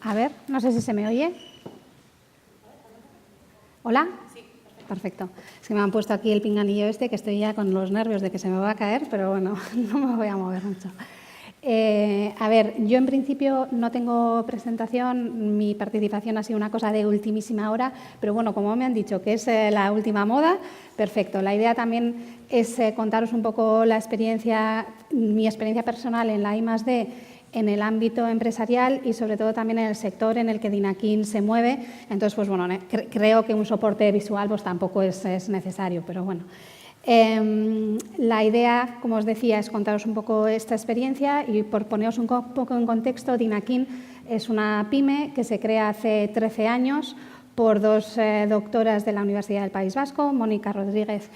A ver, no sé si se me oye. ¿Hola? Sí. Perfecto. Es que me han puesto aquí el pinganillo este, que estoy ya con los nervios de que se me va a caer, pero bueno, no me voy a mover mucho. A ver, yo en principio no tengo presentación, mi participación ha sido una cosa de ultimísima hora, pero bueno, como me han dicho que es la última moda, perfecto. La idea también es contaros un poco la experiencia, mi experiencia personal en la I+D en el ámbito empresarial y sobre todo también en el sector en el que Dinakin se mueve. Entonces, pues bueno, creo que un soporte visual pues tampoco es necesario, pero bueno. La idea, como os decía, es contaros un poco esta experiencia y por poneros un poco en contexto, Dinakin es una pyme que se crea hace 13 años por dos doctoras de la Universidad del País Vasco, Mónica Rodríguez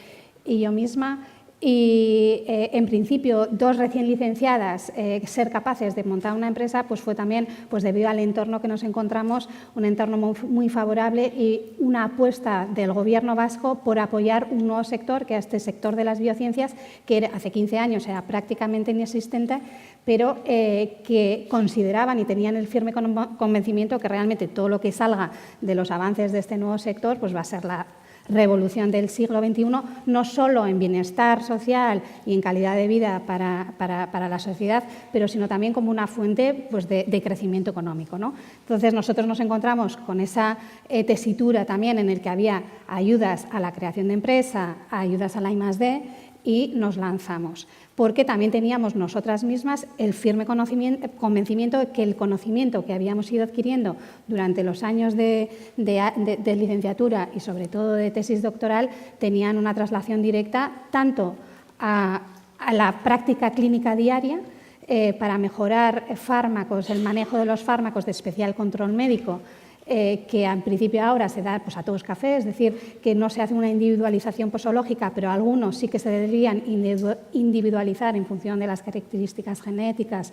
y yo misma, y en principio dos recién licenciadas, ser capaces de montar una empresa pues fue también pues debido al entorno que nos encontramos, un entorno muy favorable y una apuesta del Gobierno vasco por apoyar un nuevo sector, que es este sector de las biociencias, que hace 15 años era prácticamente inexistente, pero que consideraban y tenían el firme convencimiento que realmente todo lo que salga de los avances de este nuevo sector pues va a ser la revolución del siglo XXI, no solo en bienestar social y en calidad de vida para la sociedad, pero sino también como una fuente pues, de crecimiento económico, ¿no? Entonces, nosotros nos encontramos con esa tesitura también en el que había ayudas a la creación de empresa, ayudas a la I+D, y nos lanzamos, porque también teníamos nosotras mismas el firme convencimiento de que el conocimiento que habíamos ido adquiriendo durante los años de licenciatura y sobre todo de tesis doctoral tenían una traslación directa tanto a la práctica clínica diaria para mejorar fármacos, el manejo de los fármacos de especial control médico, que en principio ahora se da pues, a todos cafés, es decir, que no se hace una individualización posológica, pero algunos sí que se deberían individualizar en función de las características genéticas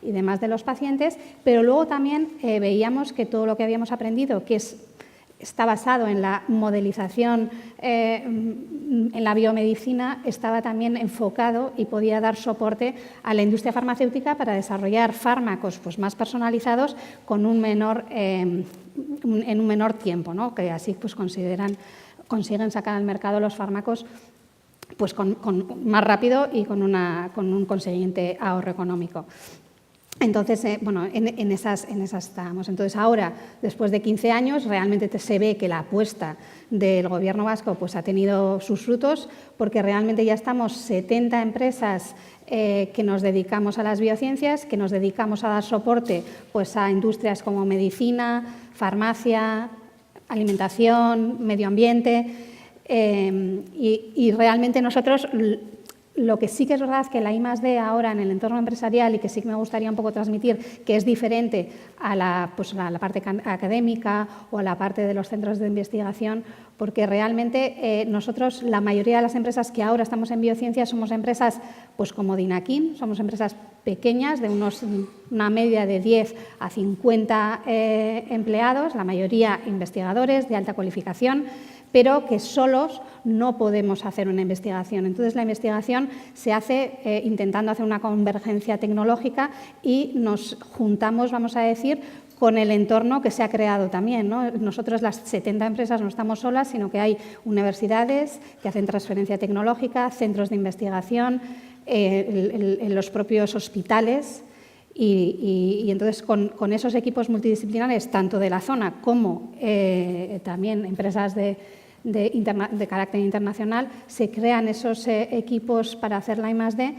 y demás de los pacientes, pero luego también veíamos que todo lo que habíamos aprendido, que está basado en la modelización en la biomedicina, estaba también enfocado y podía dar soporte a la industria farmacéutica para desarrollar fármacos pues, más personalizados con en un menor tiempo, ¿no? Que así pues, consiguen sacar al mercado los fármacos pues, más rápido y con un consiguiente ahorro económico. Entonces, bueno, en esas estábamos. Entonces, ahora, después de 15 años, realmente se ve que la apuesta del Gobierno vasco pues, ha tenido sus frutos, porque realmente ya estamos 70 empresas que nos dedicamos a las biociencias, que nos dedicamos a dar soporte pues, a industrias como medicina, farmacia, alimentación, medio ambiente, y realmente nosotros... Lo que sí que es verdad es que la I+D ahora en el entorno empresarial y que sí que me gustaría un poco transmitir, que es diferente a la parte académica o a la parte de los centros de investigación, porque realmente nosotros, la mayoría de las empresas que ahora estamos en biociencias, somos empresas pues como Dinakin, somos empresas pequeñas de una media de 10 a 50 empleados, la mayoría investigadores de alta cualificación, pero que solos no podemos hacer una investigación. Entonces, la investigación se hace intentando hacer una convergencia tecnológica y nos juntamos, vamos a decir, con el entorno que se ha creado también, ¿no? Nosotros, las 70 empresas, no estamos solas, sino que hay universidades que hacen transferencia tecnológica, centros de investigación, los propios hospitales. Y entonces, con esos equipos multidisciplinares, tanto de la zona como también empresas de carácter internacional, se crean esos equipos para hacer la I+D.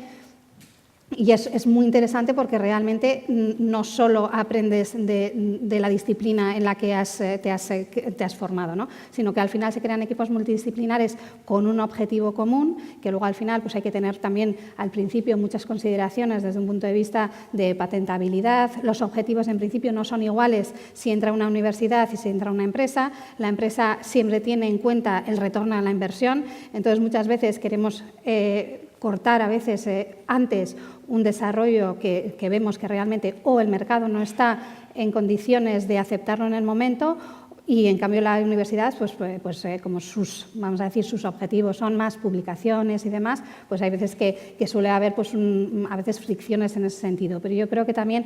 Y es muy interesante porque realmente no solo aprendes de la disciplina en la que te has formado, ¿no? Sino que al final se crean equipos multidisciplinares con un objetivo común, que luego al final pues hay que tener también al principio muchas consideraciones desde un punto de vista de patentabilidad. Los objetivos en principio no son iguales si entra una universidad y si entra una empresa. La empresa siempre tiene en cuenta el retorno a la inversión, entonces muchas veces queremos cortar a veces antes un desarrollo que vemos que realmente o el mercado no está en condiciones de aceptarlo en el momento, y en cambio la universidad, pues como vamos a decir, sus objetivos son más publicaciones y demás, pues hay veces que suele haber pues a veces fricciones en ese sentido. Pero yo creo que también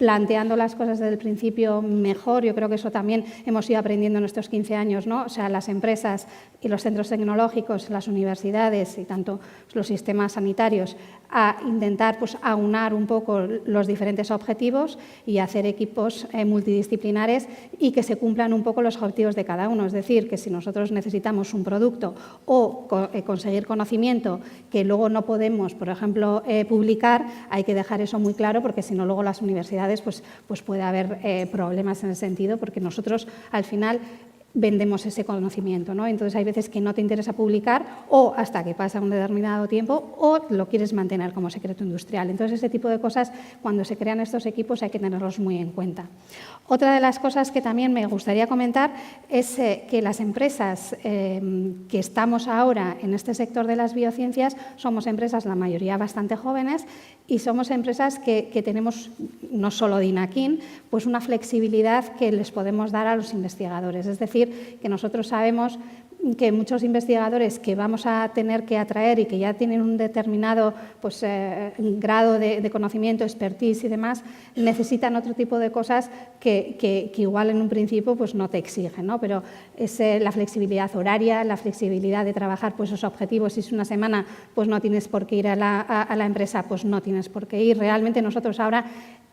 planteando las cosas desde el principio mejor. Yo creo que eso también hemos ido aprendiendo en estos 15 años, ¿no? O sea, las empresas y los centros tecnológicos, las universidades y tanto los sistemas sanitarios a intentar pues, aunar un poco los diferentes objetivos y hacer equipos multidisciplinares y que se cumplan un poco los objetivos de cada uno. Es decir, que si nosotros necesitamos un producto o conseguir conocimiento que luego no podemos, por ejemplo, publicar, hay que dejar eso muy claro porque si no luego las universidades pues puede haber problemas en ese sentido porque nosotros al final vendemos ese conocimiento, ¿no? Entonces hay veces que no te interesa publicar o hasta que pasa un determinado tiempo o lo quieres mantener como secreto industrial. Entonces ese tipo de cosas cuando se crean estos equipos hay que tenerlos muy en cuenta. Otra de las cosas que también me gustaría comentar es que las empresas que estamos ahora en este sector de las biociencias somos empresas, la mayoría bastante jóvenes, y somos empresas que tenemos, no solo DINAKIN, pues una flexibilidad que les podemos dar a los investigadores. Es decir, que nosotros sabemos que muchos investigadores que vamos a tener que atraer y que ya tienen un determinado pues, grado de conocimiento, expertise y demás, necesitan otro tipo de cosas que igual en un principio pues, no te exigen, ¿no? Pero es la flexibilidad horaria, la flexibilidad de trabajar pues, esos objetivos. Si es una semana, pues no tienes por qué ir a la empresa, pues no tienes por qué ir. Realmente nosotros ahora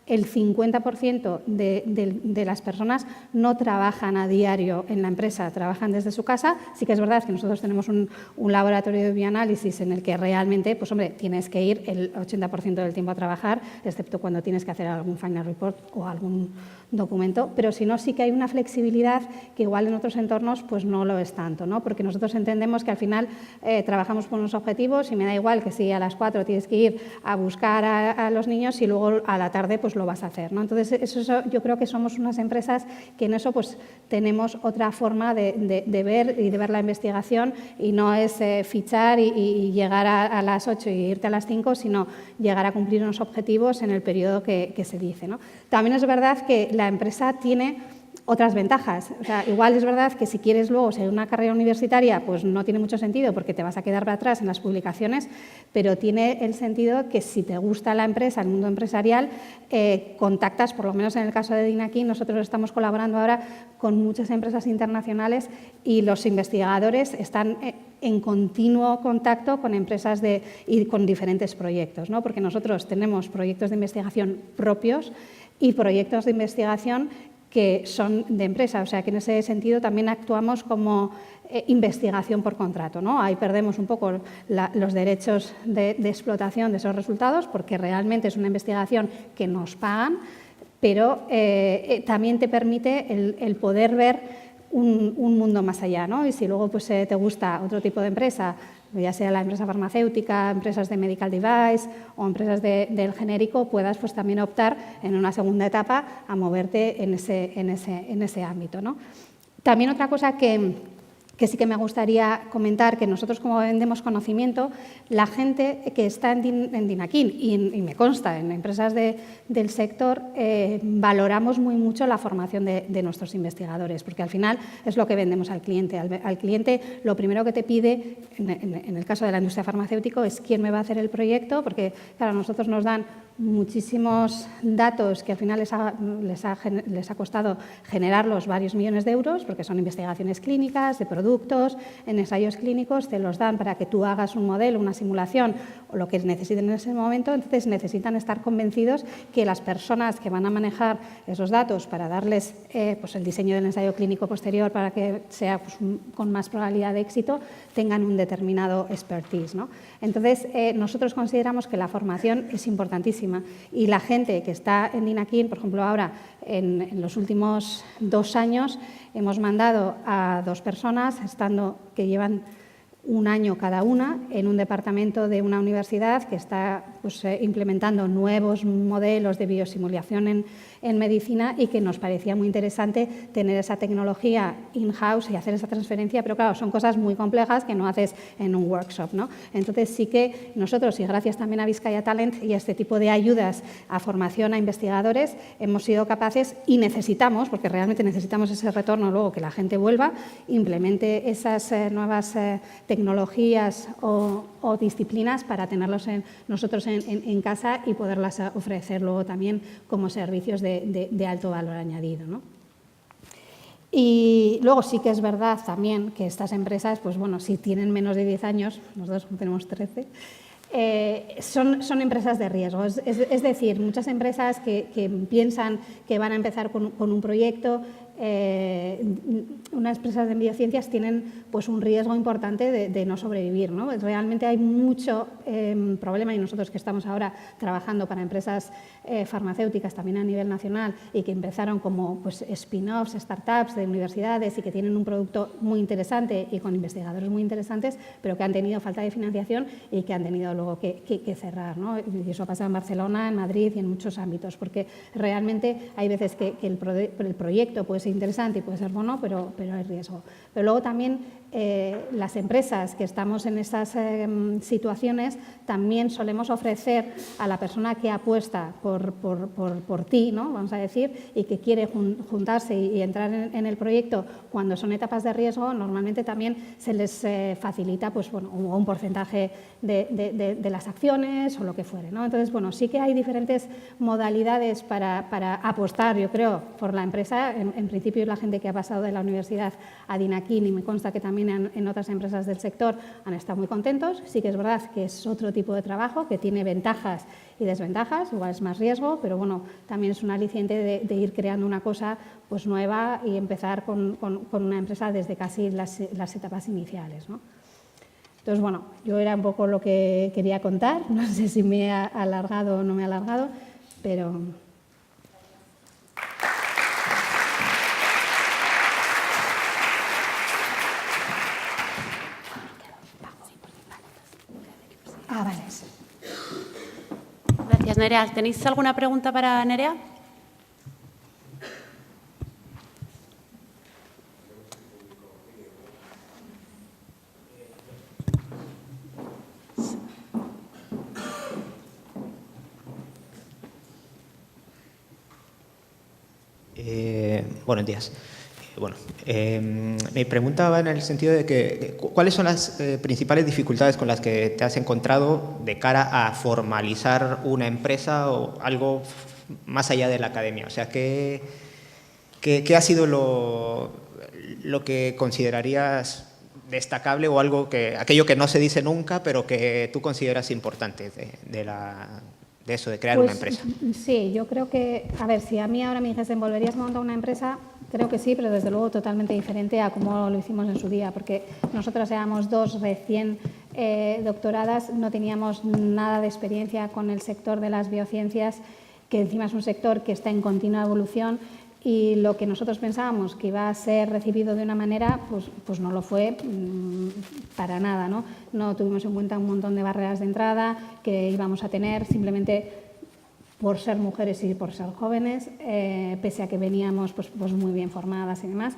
el 50% de las personas no trabajan a diario en la empresa, trabajan desde su casa. Sí que es verdad que nosotros tenemos un laboratorio de bioanálisis en el que realmente, pues hombre, tienes que ir el 80% del tiempo a trabajar, excepto cuando tienes que hacer algún final report o algún documento, pero si no, sí que hay una flexibilidad que igual en otros entornos pues no lo es tanto, ¿no? Porque nosotros entendemos que al final trabajamos con unos objetivos y me da igual que si a las 4 tienes que ir a buscar a los niños y luego a la tarde pues lo vas a hacer, ¿no? Entonces, eso yo creo que somos unas empresas que en eso pues tenemos otra forma de ver y de ver la investigación y no es fichar y llegar a las 8 y irte a las 5, sino llegar a cumplir unos objetivos en el periodo que se dice, ¿no? También es verdad que la empresa tiene otras ventajas. O sea, igual es verdad que si quieres luego seguir una carrera universitaria, pues no tiene mucho sentido porque te vas a quedar para atrás en las publicaciones, pero tiene el sentido que si te gusta la empresa, el mundo empresarial, contactas, por lo menos en el caso de DINAKIN, nosotros estamos colaborando ahora con muchas empresas internacionales y los investigadores están en continuo contacto con empresas y con diferentes proyectos, ¿no? Porque nosotros tenemos proyectos de investigación propios y proyectos de investigación que son de empresa, o sea que en ese sentido también actuamos como investigación por contrato, ¿no? Ahí perdemos un poco los derechos de explotación de esos resultados porque realmente es una investigación que nos pagan, pero también te permite el poder ver un mundo más allá, ¿no? Y si luego pues, te gusta otro tipo de empresa, ya sea la empresa farmacéutica, empresas de medical device o empresas del genérico, puedas pues, también optar en una segunda etapa a moverte en ese ámbito, ¿no? También otra cosa que sí que me gustaría comentar, que nosotros como vendemos conocimiento, la gente que está en DINAKIN y me consta en empresas del sector, valoramos muy mucho la formación de nuestros investigadores, porque al final es lo que vendemos al cliente. Al cliente lo primero que te pide, en el caso de la industria farmacéutica, es quién me va a hacer el proyecto, porque claro, a nosotros nos dan muchísimos datos que al final les ha costado generarlos varios millones de euros, porque son investigaciones clínicas, de productos, en ensayos clínicos, te los dan para que tú hagas un modelo, una simulación o lo que necesiten en ese momento, entonces necesitan estar convencidos que las personas que van a manejar esos datos para darles pues el diseño del ensayo clínico posterior para que sea pues, con más probabilidad de éxito, tengan un determinado expertise, ¿no? Entonces, nosotros consideramos que la formación es importantísima y la gente que está en DINAKIN, por ejemplo, ahora en los últimos 2 años hemos mandado a 2 personas que llevan 1 año cada una en un departamento de una universidad que está pues, implementando nuevos modelos de biosimulación en medicina y que nos parecía muy interesante tener esa tecnología in-house y hacer esa transferencia, pero claro, son cosas muy complejas que no haces en un workshop, ¿no? Entonces sí que nosotros, y gracias también a Vizcaya Talent y a este tipo de ayudas a formación a investigadores, hemos sido capaces y necesitamos, porque realmente necesitamos ese retorno luego que la gente vuelva, implemente esas nuevas tecnologías o disciplinas para tenerlos nosotros en casa y poderlas ofrecer luego también como servicios de alto valor añadido, ¿no? Y luego sí que es verdad también que estas empresas, pues bueno, si tienen menos de 10 años, nosotros tenemos 13, son empresas de riesgo. Es decir, muchas empresas que piensan que van a empezar con un proyecto, unas empresas de biociencias tienen pues un riesgo importante de no sobrevivir, ¿no? Realmente hay mucho problema y nosotros que estamos ahora trabajando para empresas farmacéuticas también a nivel nacional y que empezaron como pues, spin-offs, startups de universidades y que tienen un producto muy interesante y con investigadores muy interesantes, pero que han tenido falta de financiación y que han tenido luego que cerrar, ¿no? Y eso pasa en Barcelona, en Madrid y en muchos ámbitos, porque realmente hay veces que el proyecto puede ser interesante y puede ser bueno, pero hay riesgo. Pero luego también las empresas que estamos en estas situaciones también solemos ofrecer a la persona que apuesta por ti, ¿no? Vamos a decir, y que quiere juntarse y entrar en el proyecto cuando son etapas de riesgo, normalmente también se les facilita pues, bueno, un porcentaje de las acciones o lo que fuere, ¿no? Entonces, bueno, sí que hay diferentes modalidades para apostar, yo creo, por la empresa. En principio, la gente que ha pasado de la universidad a Dinakin, y me consta que también en otras empresas del sector han estado muy contentos. Sí que es verdad que es otro tipo de trabajo, que tiene ventajas y desventajas, igual es más riesgo, pero bueno, también es un aliciente de ir creando una cosa pues, nueva y empezar con una empresa desde casi las etapas iniciales, ¿no? Entonces, bueno, yo era un poco lo que quería contar, no sé si me he alargado o no me he alargado, pero... Ah, vale. Gracias, Nerea. ¿Tenéis alguna pregunta para Nerea? Buenos días. Bueno, mi pregunta va en el sentido de que ¿cuáles son las principales dificultades con las que te has encontrado de cara a formalizar una empresa o algo más allá de la academia? O sea, ¿qué ha sido lo que considerarías destacable o aquello que no se dice nunca, pero que tú consideras importante de eso, de crear una empresa? Sí, yo creo que, a ver, si a mí ahora me dijesen, ¿volverías a montar una empresa? Creo que sí, pero desde luego totalmente diferente a cómo lo hicimos en su día, porque nosotras éramos dos recién doctoradas, no teníamos nada de experiencia con el sector de las biociencias, que encima es un sector que está en continua evolución, y lo que nosotros pensábamos que iba a ser recibido de una manera, pues no lo fue para nada, ¿no? No tuvimos en cuenta un montón de barreras de entrada que íbamos a tener simplemente por ser mujeres y por ser jóvenes, pese a que veníamos pues muy bien formadas y demás.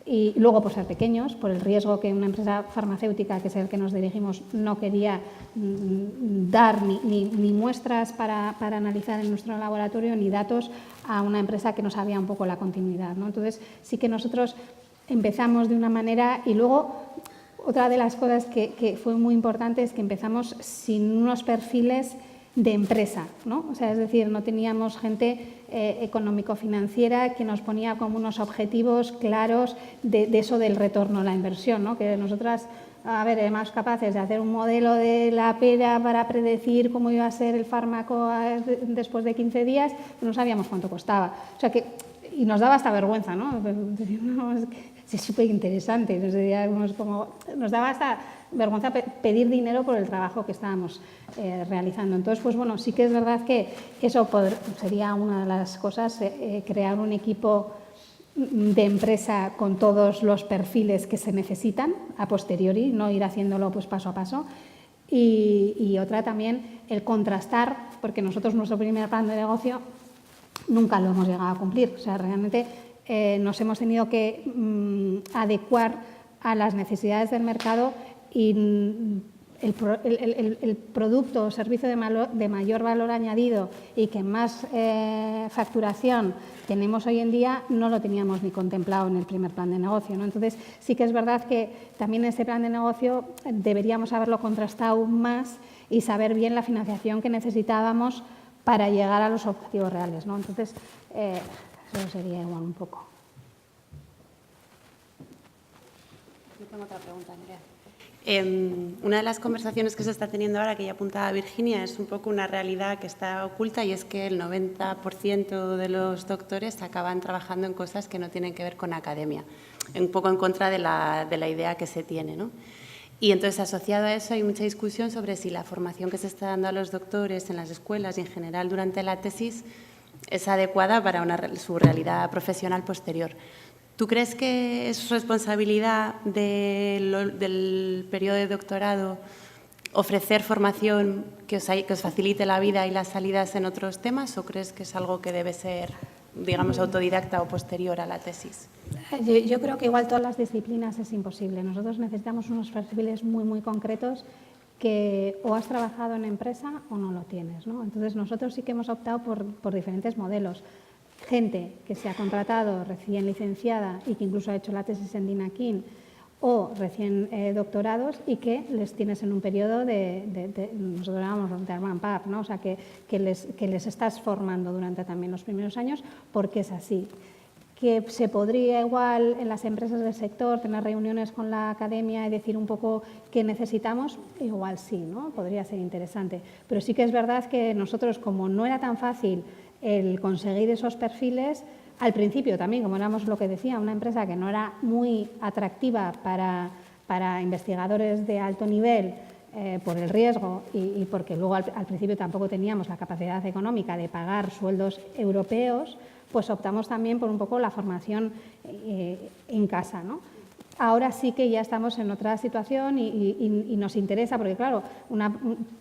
Y luego por ser pequeños, por el riesgo que una empresa farmacéutica, que es el que nos dirigimos, no quería dar ni muestras para analizar en nuestro laboratorio, ni datos a una empresa que no sabía un poco la continuidad, ¿no? Entonces sí que nosotros empezamos de una manera y luego otra de las cosas que fue muy importante es que empezamos sin unos perfiles de empresa, ¿no? O sea, es decir, no teníamos gente económico-financiera que nos ponía como unos objetivos claros de eso del retorno a la inversión, ¿no? Que nosotras, a ver, éramos capaces de hacer un modelo de la pera para predecir cómo iba a ser el fármaco después de 15 días, pero no sabíamos cuánto costaba. O sea que, y nos daba hasta vergüenza, ¿no? No, es que es súper interesante, nos daba hasta vergüenza pedir dinero por el trabajo que estábamos realizando. Entonces, pues bueno, sí que es verdad que eso sería una de las cosas, crear un equipo de empresa con todos los perfiles que se necesitan a posteriori, no ir haciéndolo pues paso a paso. Y otra también, el contrastar, porque nosotros nuestro primer plan de negocio nunca lo hemos llegado a cumplir. O sea, realmente nos hemos tenido que adecuar a las necesidades del mercado y el producto o servicio de mayor valor añadido y que más facturación tenemos hoy en día, no lo teníamos ni contemplado en el primer plan de negocio, ¿no? Entonces, sí que es verdad que también en ese plan de negocio deberíamos haberlo contrastado más y saber bien la financiación que necesitábamos para llegar a los objetivos reales, ¿no? Entonces, eso sería igual un poco. Yo tengo otra pregunta, Andrea. Una de las conversaciones que se está teniendo ahora, que ya apuntaba Virginia, es un poco una realidad que está oculta y es que el 90% de los doctores acaban trabajando en cosas que no tienen que ver con academia, un poco en contra de la idea que se tiene, ¿no? Y entonces, asociado a eso, hay mucha discusión sobre si la formación que se está dando a los doctores en las escuelas y en general durante la tesis es adecuada para su realidad profesional posterior. ¿Tú crees que es responsabilidad del periodo de doctorado ofrecer formación que os facilite la vida y las salidas en otros temas o crees que es algo que debe ser, digamos, autodidacta o posterior a la tesis? Yo creo que igual todas las disciplinas es imposible. Nosotros necesitamos unos perfiles muy, muy concretos que o has trabajado en empresa o no lo tienes, ¿no? Entonces, nosotros sí que hemos optado por diferentes modelos. Gente que se ha contratado recién licenciada y que incluso ha hecho la tesis en DINAKIN o recién doctorados y que les tienes en un periodo nosotros llamamos de ramp up, ¿no? O sea, que les estás formando durante también los primeros años porque es así. Que se podría igual en las empresas del sector tener reuniones con la academia y decir un poco qué necesitamos, igual sí, ¿no? Podría ser interesante. Pero sí que es verdad que nosotros, como no era tan fácil el conseguir esos perfiles, al principio también, como éramos lo que decía, una empresa que no era muy atractiva para investigadores de alto nivel por el riesgo y porque luego al principio tampoco teníamos la capacidad económica de pagar sueldos europeos, pues optamos también por un poco la formación en casa, ¿no? Ahora sí que ya estamos en otra situación y nos interesa, porque claro,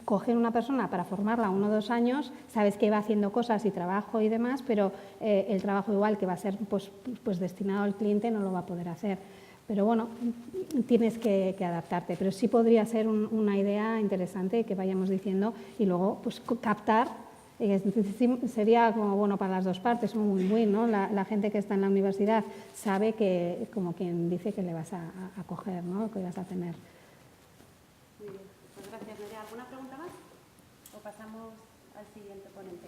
coger una persona para formarla 1 o 2 años, sabes que va haciendo cosas y trabajo y demás, pero el trabajo igual que va a ser pues destinado al cliente no lo va a poder hacer. Pero bueno, tienes que adaptarte, pero sí podría ser una idea interesante que vayamos diciendo y luego pues captar. Sería como bueno para las dos partes, un win-win, ¿no? La gente que está en la universidad sabe que, como quien dice, que le vas a coger, ¿no? Que vas a tener. Muy bien, pues gracias, Nerea. ¿Alguna pregunta más? ¿O pasamos al siguiente ponente?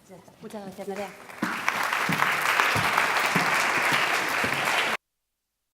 Ya está. Muchas gracias, Nerea.